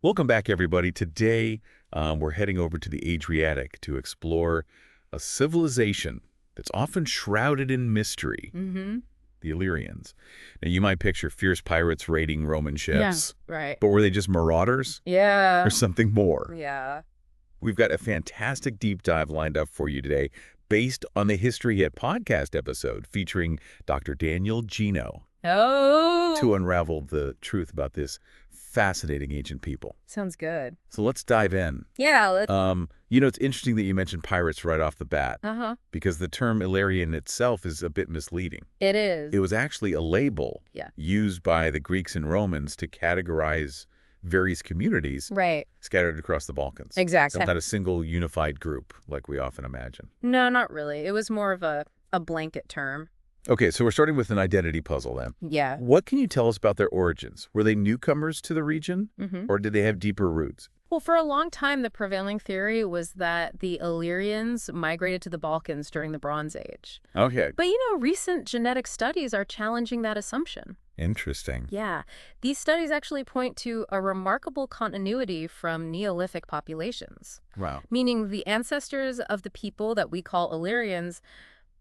Welcome back, everybody. Today, we're heading over to the Adriatic to explore a civilization that's often shrouded in mystery, Mm-hmm. the Illyrians. Now, you might picture fierce pirates raiding Roman Yeah. ships, Right. but were they just marauders or Yeah. something more? Yeah. We've got a fantastic deep dive lined up for you today based on the History Hit podcast episode featuring Dr. Daniel Gino Oh, to unravel the truth about this fascinating ancient people. sounds good. So let's dive in. Yeah, let's. It's interesting that you mentioned pirates right off the bat Uh-huh. because the term Illyrian itself is a bit misleading. It is. It was actually a label Yeah. used by the Greeks and Romans to categorize various communities Right. scattered across the Balkans. Exactly. Not a single unified group like we often imagine. No, not really. It was more of a blanket term. Okay, so we're starting with an identity puzzle then. Yeah. What can you tell us about their origins? Were they newcomers to the region, Mm-hmm. or did they have deeper roots? Well, for a long time, the prevailing theory was that the Illyrians migrated to the Balkans during the Bronze Age. Okay, But, recent genetic studies are challenging that assumption. interesting. Yeah. These studies actually point to a remarkable continuity from Neolithic populations, Wow. meaning the ancestors of the people that we call Illyrians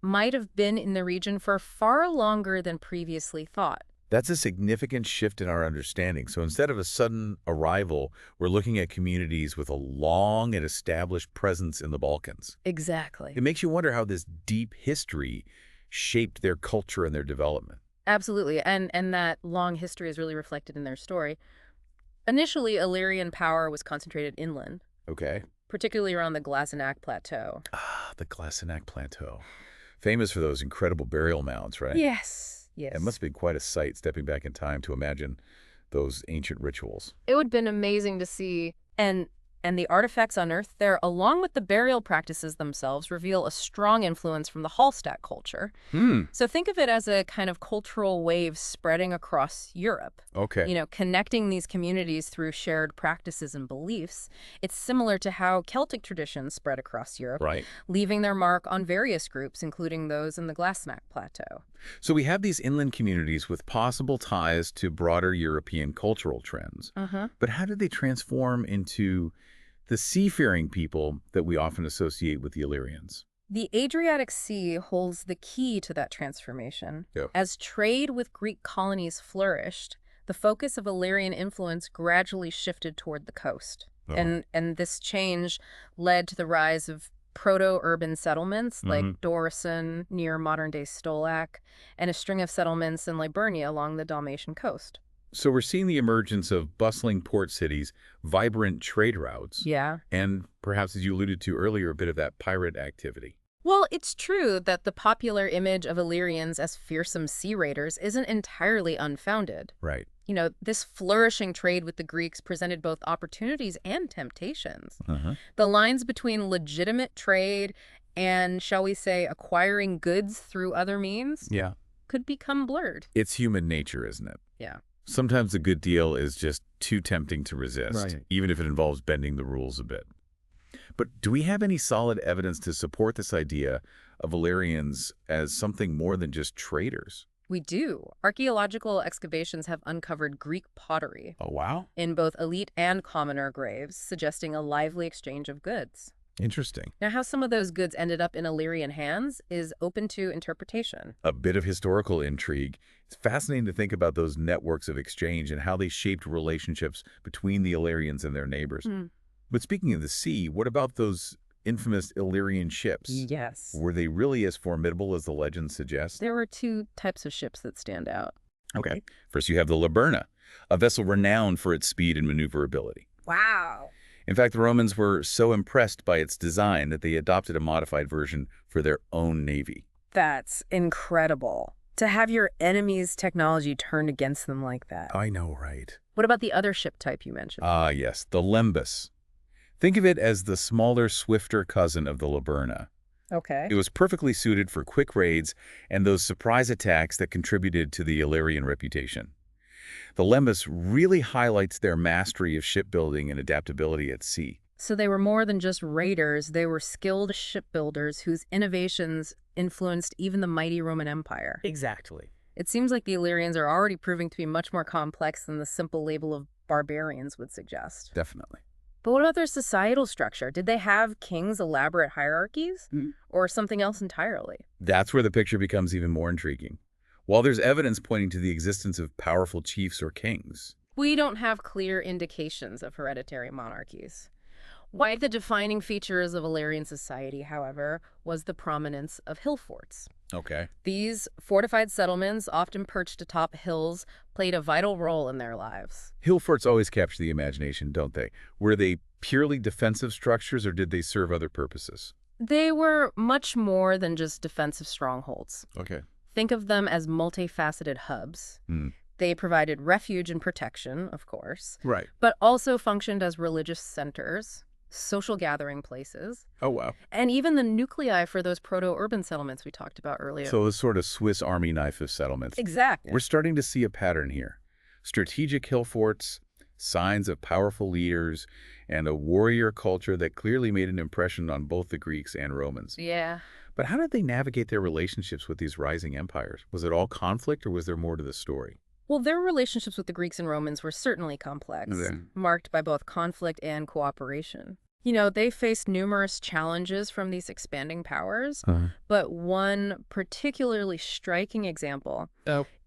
might have been in the region for far longer than previously thought. That's a significant shift in our understanding. So instead of a sudden arrival, we're looking at communities with a long and established presence in the Balkans. Exactly. It makes you wonder how this deep history shaped their culture and their development. Absolutely. And that long history is really reflected in their story. Initially, Illyrian power was concentrated inland, Okay. particularly around the Glasenac Plateau. The Glasenac Plateau. Famous for those incredible burial mounds, right? Yes. Yes. It must be quite a sight stepping back in time to imagine those ancient rituals. It would have been amazing to see. And the artifacts unearthed there, along with the burial practices themselves, reveal a strong influence from the Hallstatt culture. So think of it as a kind of cultural wave spreading across Europe. Okay. Connecting these communities through shared practices and beliefs. It's similar to how Celtic traditions spread across Europe, Right. leaving their mark on various groups, including those in the Glasenac Plateau. So we have these inland communities with possible ties to broader European cultural trends. Uh-huh. But how did they transform into the seafaring people that we often associate with the Illyrians? The Adriatic Sea holds the key to that transformation. Yeah. As trade with Greek colonies flourished, the focus of Illyrian influence gradually shifted toward the coast. Oh. And this change led to the rise of proto-urban settlements like Dorison near modern-day Stolac, and a string of settlements in Liburnia along the Dalmatian coast. So we're seeing the emergence of bustling port cities, vibrant trade routes, Yeah. and perhaps, as you alluded to earlier, a bit of that pirate activity. Well, it's true that the popular image of Illyrians as fearsome sea raiders isn't entirely unfounded. Right. This flourishing trade with the Greeks presented both opportunities and temptations. Uh-huh. The lines between legitimate trade and, shall we say, acquiring goods through other means Yeah. could become blurred. It's human nature, isn't it? Yeah. Sometimes a good deal is just too tempting to resist, Right. even if it involves bending the rules a bit. But do we have any solid evidence to support this idea of Illyrians as something more than just traders? We do. Archaeological excavations have uncovered Greek pottery Oh, wow. in both elite and commoner graves, suggesting a lively exchange of goods. Interesting. Now, how some of those goods ended up in Illyrian hands is open to interpretation. A bit of historical intrigue. It's fascinating to think about those networks of exchange and how they shaped relationships between the Illyrians and their neighbors. But speaking of the sea, what about those infamous Illyrian ships? Yes. Were they really as formidable as the legend suggests? There were two types of ships that stand out. Okay. First, you have the Liburna, a vessel renowned for its speed and maneuverability. Wow. In fact, the Romans were so impressed by its design that they adopted a modified version for their own navy. That's incredible. To have your enemy's technology turned against them like that. I know, right? What about the other ship type you mentioned? Ah, yes, the Lembus. Think of it as the smaller, swifter cousin of the Liburna. Okay. It was perfectly suited for quick raids and those surprise attacks that contributed to the Illyrian reputation. The Lembus really highlights their mastery of shipbuilding and adaptability at sea. So they were more than just raiders. They were skilled shipbuilders whose innovations influenced even the mighty Roman Empire. Exactly. It seems like the Illyrians are already proving to be much more complex than the simple label of barbarians would suggest. Definitely. But what about their societal structure? Did they have kings' elaborate hierarchies? Or something else entirely? That's where the picture becomes even more intriguing. While there's evidence pointing to the existence of powerful chiefs or kings, We don't have clear indications of hereditary monarchies. One of the defining features of Illyrian society, however, was the prominence of hill forts. okay, These fortified settlements, often perched atop hills, played a vital role in their lives. hill forts always capture the imagination, don't they? Were they purely defensive structures or did they serve other purposes? They were much more than just defensive strongholds. Okay. Think of them as multifaceted hubs. They provided refuge and protection, of course, Right. but also functioned as religious centers, social gathering places, Oh, wow. and even the nuclei for those proto-urban settlements we talked about earlier. So a sort of Swiss Army knife of settlements. Exactly. We're starting to see a pattern here. Strategic hill forts, signs of powerful leaders, and a warrior culture that clearly made an impression on both the Greeks and Romans. Yeah. But how did they navigate their relationships with these rising empires? Was it all conflict or was there more to the story? Well, their relationships with the Greeks and Romans were certainly complex, Okay. marked by both conflict and cooperation. You know, they faced numerous challenges from these expanding powers, but one particularly striking example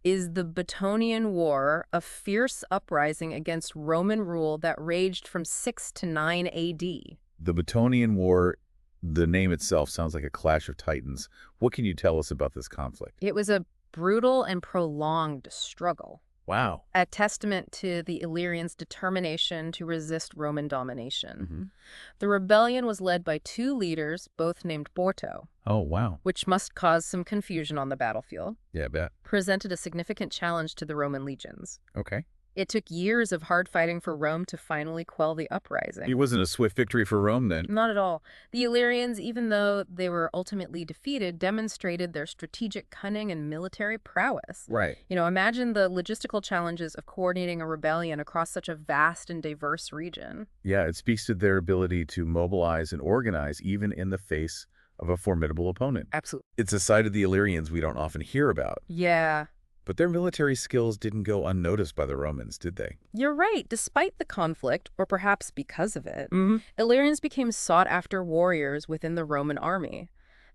is the Bettonian War, a fierce uprising against Roman rule that raged from 6 to 9 AD. The Bettonian War, the name itself sounds like a clash of titans. What can you tell us about this conflict? It was a brutal and prolonged struggle, Wow. a testament to the Illyrians' determination to resist Roman domination. The rebellion was led by two leaders, both named Borto, Oh, wow. which must cause some confusion on the battlefield, Yeah, I bet. presented a significant challenge to the Roman legions. Okay. It took years of hard fighting for Rome to finally quell the uprising. It wasn't a swift victory for Rome then. Not at all. The Illyrians, even though they were ultimately defeated, demonstrated their strategic cunning and military prowess. Right. You know, imagine the logistical challenges of coordinating a rebellion across such a vast and diverse region. Yeah, it speaks to their ability to mobilize and organize even in the face of a formidable opponent. Absolutely. It's a side of the Illyrians we don't often hear about. Yeah. But their military skills didn't go unnoticed by the Romans, did they? You're right. Despite the conflict, or perhaps because of it, Illyrians became sought-after warriors within the Roman army.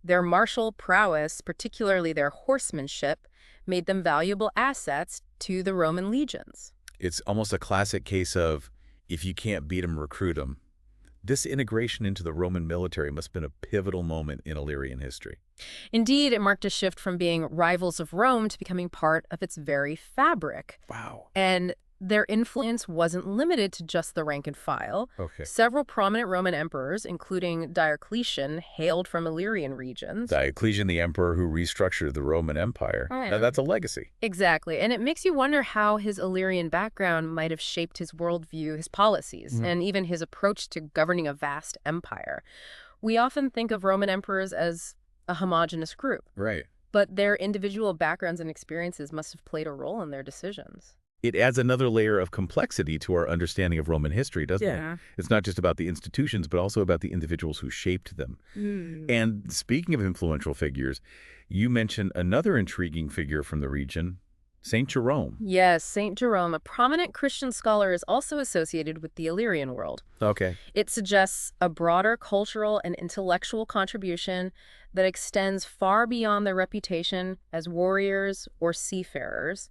Their martial prowess, particularly their horsemanship, made them valuable assets to the Roman legions. It's almost a classic case of, if you can't beat them, recruit them. This integration into the Roman military must have been a pivotal moment in Illyrian history. Indeed, it marked a shift from being rivals of Rome to becoming part of its very fabric. Wow. And their influence wasn't limited to just the rank and file. Okay. Several prominent Roman emperors, including Diocletian, hailed from Illyrian regions. Diocletian, the emperor who restructured the Roman Empire. Now, that's a legacy. Exactly. And it makes you wonder how his Illyrian background might have shaped his worldview, his policies, and even his approach to governing a vast empire. We often think of Roman emperors as a homogenous group, Right. but their individual backgrounds and experiences must have played a role in their decisions. It adds another layer of complexity to our understanding of Roman history, doesn't it? It's not just about the institutions, but also about the individuals who shaped them. And speaking of influential figures, you mentioned another intriguing figure from the region, Saint Jerome. Yes, Saint Jerome, a prominent Christian scholar, is also associated with the Illyrian world. Okay. It suggests a broader cultural and intellectual contribution that extends far beyond their reputation as warriors or seafarers.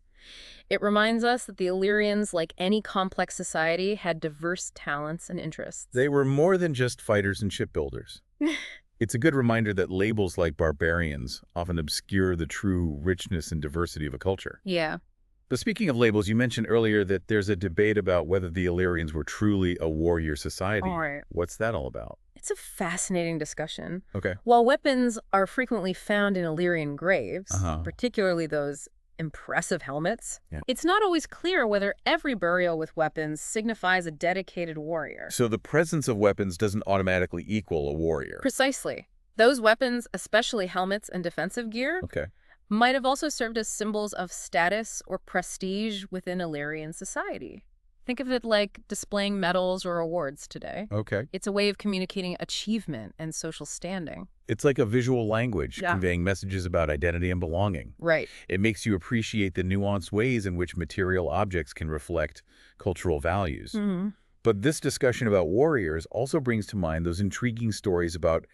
It reminds us that the Illyrians, like any complex society, had diverse talents and interests. They were more than just fighters and shipbuilders. It's a good reminder that labels like barbarians often obscure the true richness and diversity of a culture. Yeah. But speaking of labels, you mentioned earlier that there's a debate about whether the Illyrians were truly a warrior society. All right. What's that all about? It's a fascinating discussion. Okay. While weapons are frequently found in Illyrian graves, particularly those impressive helmets, it's not always clear whether every burial with weapons signifies a dedicated warrior. So the presence of weapons doesn't automatically equal a warrior. Precisely. Those weapons, especially helmets and defensive gear, might have also served as symbols of status or prestige within Illyrian society. Think of it like displaying medals or awards today. Okay. It's a way of communicating achievement and social standing. It's like a visual language Yeah. conveying messages about identity and belonging. Right. It makes you appreciate the nuanced ways in which material objects can reflect cultural values. Hmm. But this discussion about warriors also brings to mind those intriguing stories about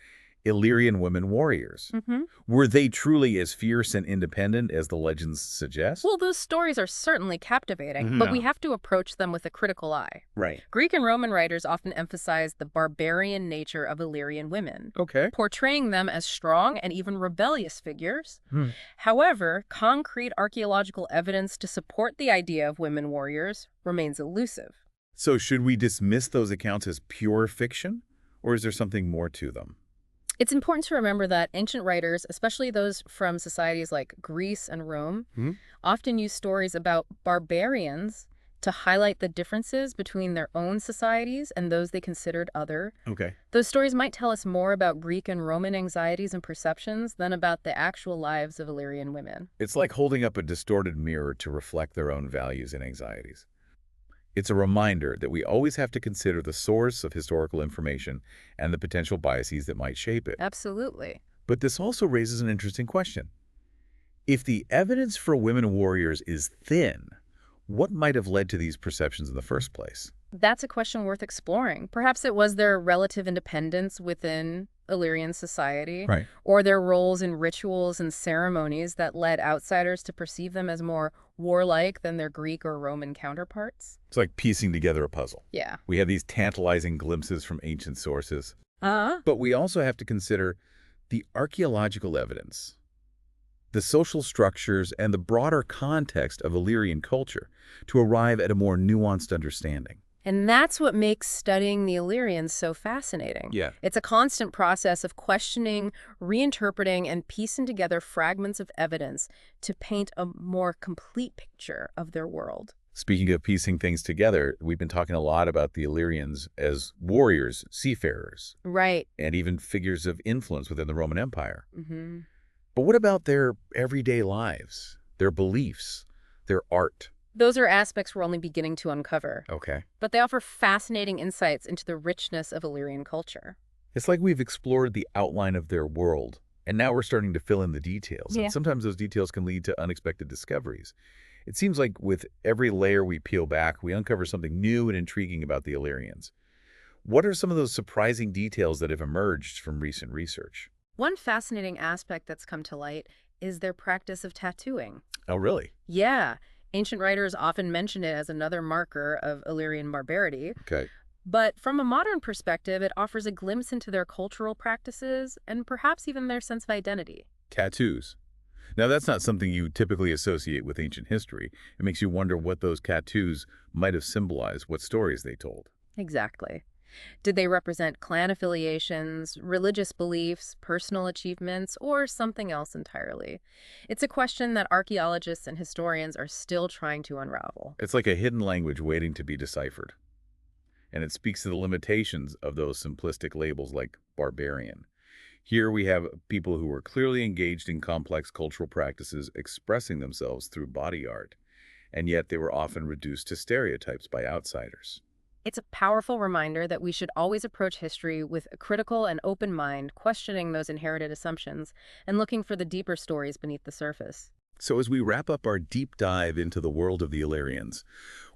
Illyrian women warriors. Hmm. Were they truly as fierce and independent as the legends suggest? Well, those stories are certainly captivating, but we have to approach them with a critical eye. Right. Greek and Roman writers often emphasize the barbarian nature of Illyrian women, Okay. portraying them as strong and even rebellious figures. Hmm. However, concrete archaeological evidence to support the idea of women warriors remains elusive. So should we dismiss those accounts as pure fiction, or is there something more to them? It's important to remember that ancient writers, especially those from societies like Greece and Rome, often use stories about barbarians to highlight the differences between their own societies and those they considered other. Okay. Those stories might tell us more about Greek and Roman anxieties and perceptions than about the actual lives of Illyrian women. It's like holding up a distorted mirror to reflect their own values and anxieties. It's a reminder that we always have to consider the source of historical information and the potential biases that might shape it. Absolutely. But this also raises an interesting question. If the evidence for women warriors is thin, what might have led to these perceptions in the first place? That's a question worth exploring. Perhaps it was their relative independence within Illyrian society, Right. or their roles in rituals and ceremonies that led outsiders to perceive them as more warlike than their Greek or Roman counterparts. It's like piecing together a puzzle. Yeah. We have these tantalizing glimpses from ancient sources. Uh-huh. But we also have to consider the archaeological evidence, the social structures, and the broader context of Illyrian culture to arrive at a more nuanced understanding. And that's what makes studying the Illyrians so fascinating. Yeah. It's a constant process of questioning, reinterpreting, and piecing together fragments of evidence to paint a more complete picture of their world. Speaking of piecing things together, we've been talking a lot about the Illyrians as warriors, seafarers, Right. and even figures of influence within the Roman Empire. Mm-hmm. But what about their everyday lives, their beliefs, their art? Those are aspects we're only beginning to uncover, Okay. but they offer fascinating insights into the richness of Illyrian culture. It's like we've explored the outline of their world, and now we're starting to fill in the details. Yeah. And sometimes those details can lead to unexpected discoveries. It seems like with every layer we peel back, we uncover something new and intriguing about the Illyrians. What are some of those surprising details that have emerged from recent research? One fascinating aspect that's come to light is their practice of tattooing. Oh, really? Yeah, ancient writers often mention it as another marker of Illyrian barbarity, Okay. but from a modern perspective, it offers a glimpse into their cultural practices and perhaps even their sense of identity. Tattoos. Now, that's not something you typically associate with ancient history. It makes you wonder what those tattoos might have symbolized, what stories they told. Exactly. Did they represent clan affiliations, religious beliefs, personal achievements, or something else entirely? It's a question that archaeologists and historians are still trying to unravel. It's like a hidden language waiting to be deciphered. And it speaks to the limitations of those simplistic labels like barbarian. Here we have people who were clearly engaged in complex cultural practices expressing themselves through body art, and yet they were often reduced to stereotypes by outsiders. It's a powerful reminder that we should always approach history with a critical and open mind, questioning those inherited assumptions and looking for the deeper stories beneath the surface. So as we wrap up our deep dive into the world of the Illyrians,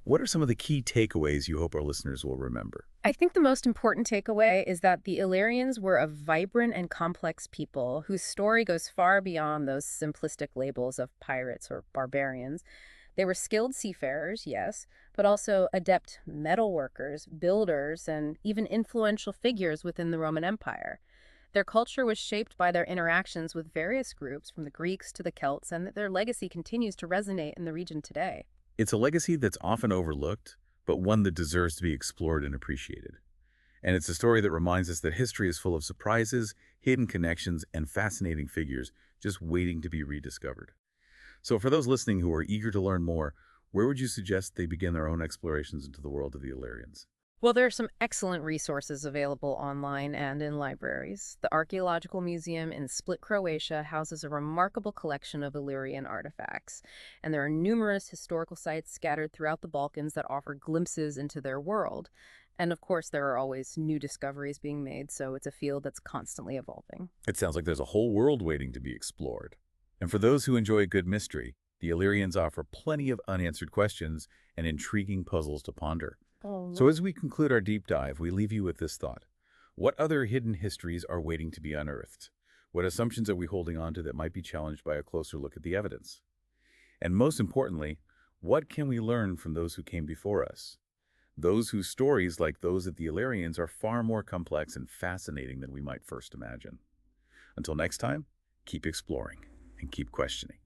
what are some of the key takeaways you hope our listeners will remember? I think the most important takeaway is that the Illyrians were a vibrant and complex people whose story goes far beyond those simplistic labels of pirates or barbarians. They were skilled seafarers, yes, but also adept metalworkers, builders, and even influential figures within the Roman Empire. Their culture was shaped by their interactions with various groups, from the Greeks to the Celts, and their legacy continues to resonate in the region today. It's a legacy that's often overlooked, but one that deserves to be explored and appreciated. And it's a story that reminds us that history is full of surprises, hidden connections, and fascinating figures just waiting to be rediscovered. So for those listening who are eager to learn more, where would you suggest they begin their own explorations into the world of the Illyrians? Well, there are some excellent resources available online and in libraries. The Archaeological Museum in Split, Croatia houses a remarkable collection of Illyrian artifacts, and there are numerous historical sites scattered throughout the Balkans that offer glimpses into their world. And of course, there are always new discoveries being made, so it's a field that's constantly evolving. It sounds like there's a whole world waiting to be explored. And for those who enjoy a good mystery, the Illyrians offer plenty of unanswered questions and intriguing puzzles to ponder. Oh, So as we conclude our deep dive, we leave you with this thought. What other hidden histories are waiting to be unearthed? What assumptions are we holding on to that might be challenged by a closer look at the evidence? And most importantly, what can we learn from those who came before us? Those whose stories, like those of the Illyrians, are far more complex and fascinating than we might first imagine. Until next time, keep exploring and keep questioning.